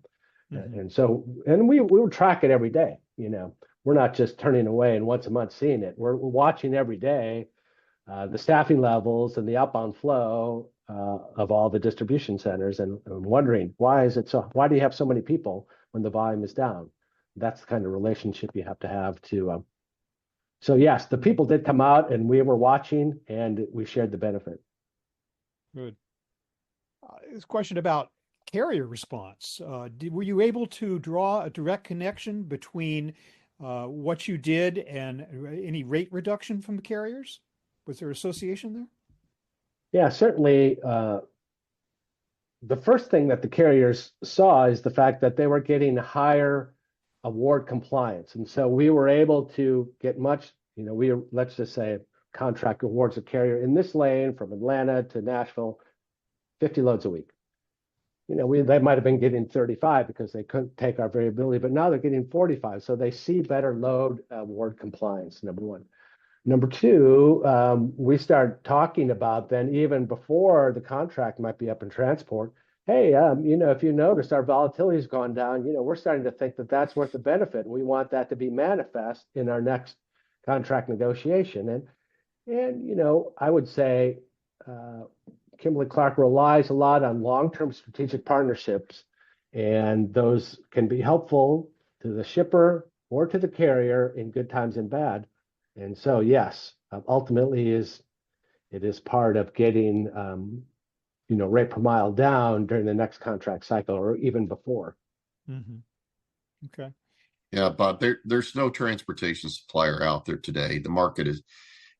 Mm-hmm. And we would track it every day. We're not just turning away and once a month seeing it. We're watching every day the staffing levels and the outbound flow of all the distribution centers and wondering why do you have so many people when the volume is down? That's the kind of relationship you have to have to. So yes, the people did come out and we were watching and we shared the benefit. Good. This question about carrier response. Were you able to draw a direct connection between what you did and any rate reduction from the carriers? Was there association there? Yeah, certainly. The first thing that the carriers saw is the fact that they were getting higher award compliance. And so we were able to get much, let's just say contract awards a carrier in this lane from Atlanta to Nashville, 50 loads a week. They might have been getting 35 because they couldn't take our variability, but now they're getting 45. So they see better load award compliance, number one. Number two, we start talking about then even before the contract might be up in transport. Hey, if you notice our volatility has gone down, we're starting to think that that's worth the benefit. We want that to be manifest in our next contract negotiation. And I would say Kimberly Clark relies a lot on long-term strategic partnerships, and those can be helpful to the shipper or to the carrier in good times and bad. And so, yes, ultimately it is part of getting, rate per mile down during the next contract cycle or even before. Mm-hmm. Okay. Yeah, but there's no transportation supplier out there today. The market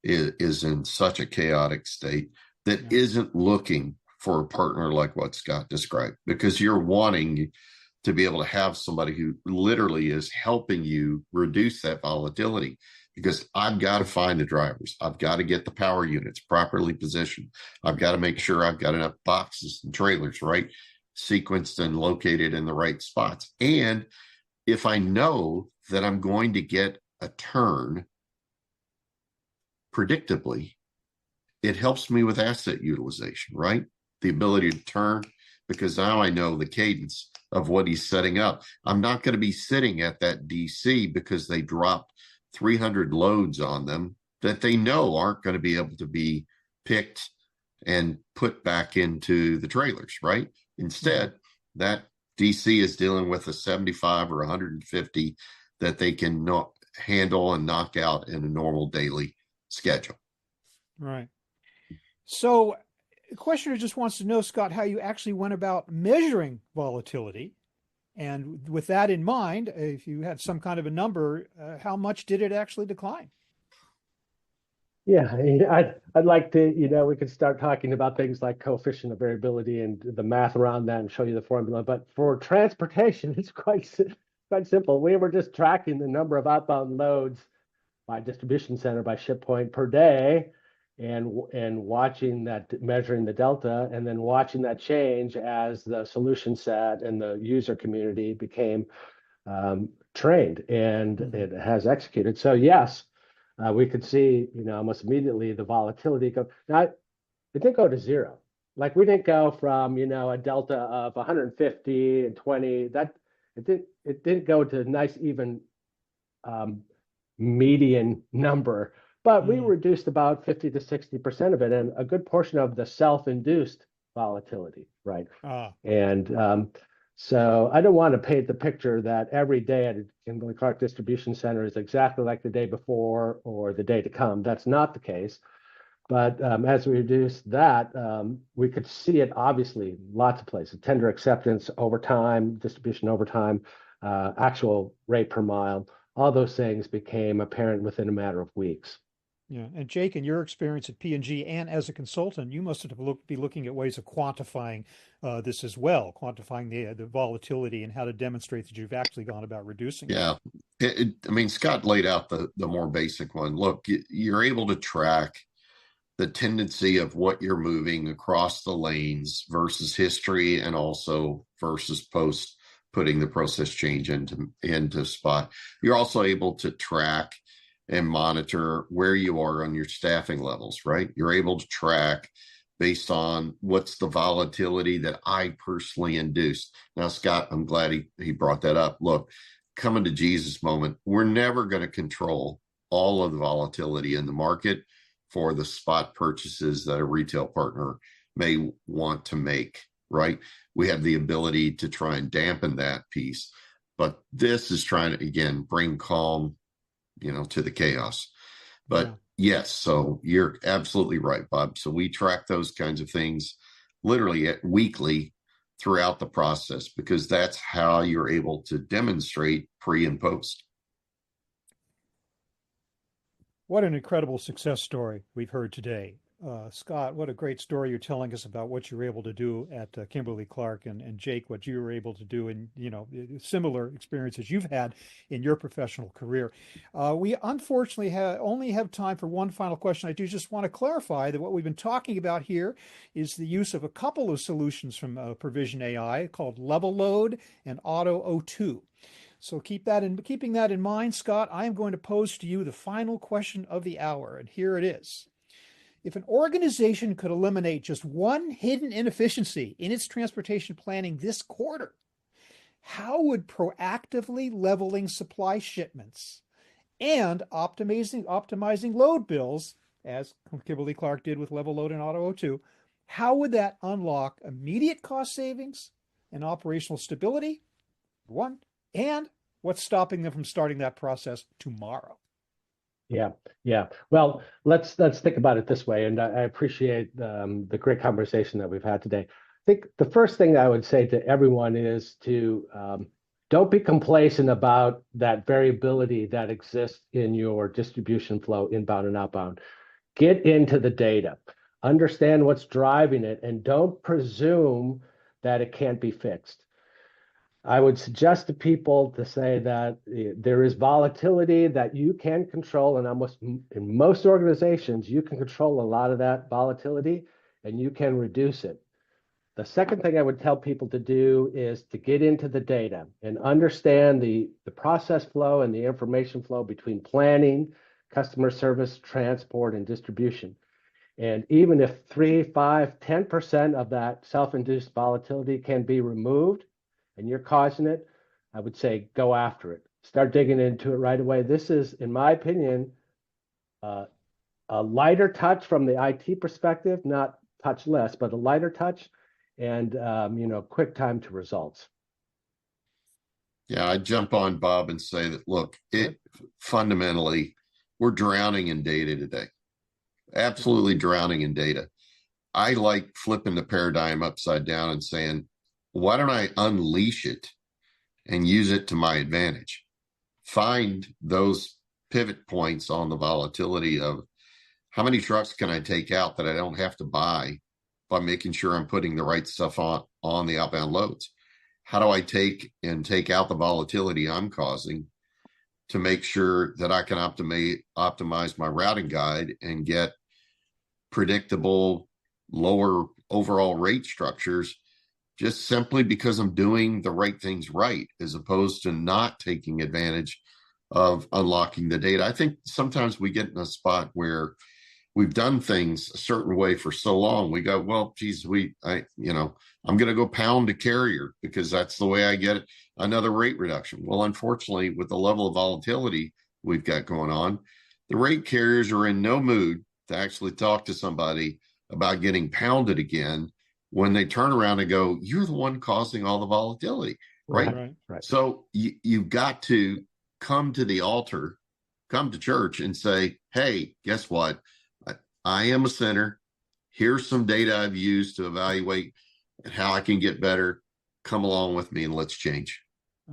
is in such a chaotic state that Yeah. isn't looking for a partner like what Scott described, because you're wanting to be able to have somebody who literally is helping you reduce that volatility. Because I've got to find the drivers, I've got to get the power units properly positioned, I've got to make sure I've got enough boxes and trailers right sequenced and located in the right spots. And if I know that I'm going to get a turn predictably, it helps me with asset utilization, right? The ability to turn, because now I know the cadence of what he's setting up. I'm not going to be sitting at that DC because they dropped 300 loads on them that they know aren't going to be able to be picked and put back into the trailers, right? Instead, that DC is dealing with a 75 or 150 that they can handle and knock out in a normal daily schedule. Right. So, the questioner just wants to know, Scott, how you actually went about measuring volatility. And with that in mind, if you had some kind of a number, how much did it actually decline? Yeah, I'd like to, we could start talking about things like coefficient of variability and the math around that and show you the formula. But for transportation, it's quite simple. We were just tracking the number of outbound loads by distribution center, by ship point per day, and watching that, measuring the delta, and then watching that change as the solution set and the user community became trained and it has executed. So yes, we could see, almost immediately the volatility go. Now, it didn't go to zero. Like we didn't go from, a delta of 150 and 20. That it didn't go to a nice even median number, but we reduced about 50 to 60% of it, and a good portion of the self-induced volatility, right? And so I don't want to paint the picture that every day at a Kimberly Clark distribution center is exactly like the day before or the day to come. That's not the case. But as we reduced that, we could see it obviously lots of places: tender acceptance over time, distribution over time, actual rate per mile. All those things became apparent within a matter of weeks. Yeah, and Jake, in your experience at P&G and as a consultant, you must be looking at ways of quantifying this as well, quantifying the volatility and how to demonstrate that you've actually gone about reducing it. Yeah, I mean, Scott laid out the more basic one. Look, you're able to track the tendency of what you're moving across the lanes versus history, and also versus post putting the process change into spot. You're also able to track and monitor where you are on your staffing levels, right? You're able to track based on what's the volatility that I personally induced. Now, Scott, I'm glad he brought that up. Look, coming to Jesus moment, we're never going to control all of the volatility in the market for the spot purchases that a retail partner may want to make, right? We have the ability to try and dampen that piece, but this is trying to, again, bring calm, to the chaos. But yes, so you're absolutely right, Bob. So we track those kinds of things literally weekly throughout the process, because that's how you're able to demonstrate pre and post. What an incredible success story we've heard today. Scott, what a great story you're telling us about what you were able to do at Kimberly Clark, and Jake, what you were able to do in, similar experiences you've had in your professional career. We unfortunately only have time for one final question. I do just want to clarify that what we've been talking about here is the use of a couple of solutions from Provision AI called Level Load and Auto O2. So keeping that in mind, Scott, I am going to pose to you the final question of the hour, and here it is. If an organization could eliminate just one hidden inefficiency in its transportation planning this quarter, how would proactively leveling supply shipments and optimizing load bills, as Kimberly Clark did with Level Load and Auto O2, how would that unlock immediate cost savings and operational stability, one, and what's stopping them from starting that process tomorrow? Yeah. Well, let's think about it this way, and I appreciate the great conversation that we've had today. I think the first thing I would say to everyone is to don't be complacent about that variability that exists in your distribution flow, inbound and outbound. Get into the data, understand what's driving it, and don't presume that it can't be fixed. I would suggest to people to say that there is volatility that you can control, and almost in most organizations, you can control a lot of that volatility and you can reduce it. The second thing I would tell people to do is to get into the data and understand the process flow and the information flow between planning, customer service, transport, and distribution. And even if 3, 5, 10% of that self-induced volatility can be removed and you're causing it, I would say go after it. Start digging into it right away. This is, in my opinion, a lighter touch from the IT perspective, not touchless, but a lighter touch and quick time to results. Yeah, I jump on Bob and say that, look, fundamentally, we're drowning in data today. Absolutely drowning in data. I like flipping the paradigm upside down and saying, why don't I unleash it and use it to my advantage? Find those pivot points on the volatility of how many trucks can I take out that I don't have to buy by making sure I'm putting the right stuff on the outbound loads. How do I take out the volatility I'm causing to make sure that I can optimize my routing guide and get predictable, lower overall rate structures, just simply because I'm doing the right things right, as opposed to not taking advantage of unlocking the data. I think sometimes we get in a spot where we've done things a certain way for so long. We go, well, geez, I'm going to go pound a carrier because that's the way I get another rate reduction. Well, unfortunately, with the level of volatility we've got going on, the rate carriers are in no mood to actually talk to somebody about getting pounded again when they turn around and go, you're the one causing all the volatility, right? Right. So you've got to come to the altar, come to church and say, hey, guess what? I am a sinner. Here's some data I've used to evaluate how I can get better. Come along with me and let's change.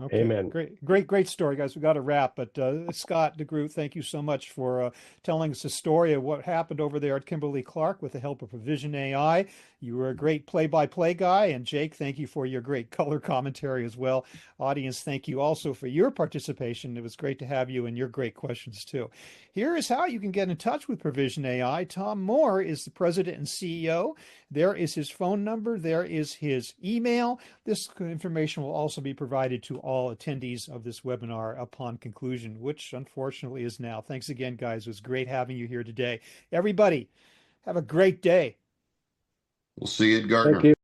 Okay, Amen. Great story, guys. We got to wrap, but Scott DeGroot, thank you so much for telling us the story of what happened over there at Kimberly Clark with the help of Provision AI. You were a great play-by-play guy, and Jake, thank you for your great color commentary as well. Audience, thank you also for your participation. It was great to have you and your great questions too. Here is how you can get in touch with Provision AI. Tom Moore is the president and CEO. There is his phone number. There is his email. This information will also be provided to all attendees of this webinar upon conclusion, which unfortunately is now. Thanks again, guys. It was great having you here today. Everybody, have a great day. We'll see you at Gartner. Thank you.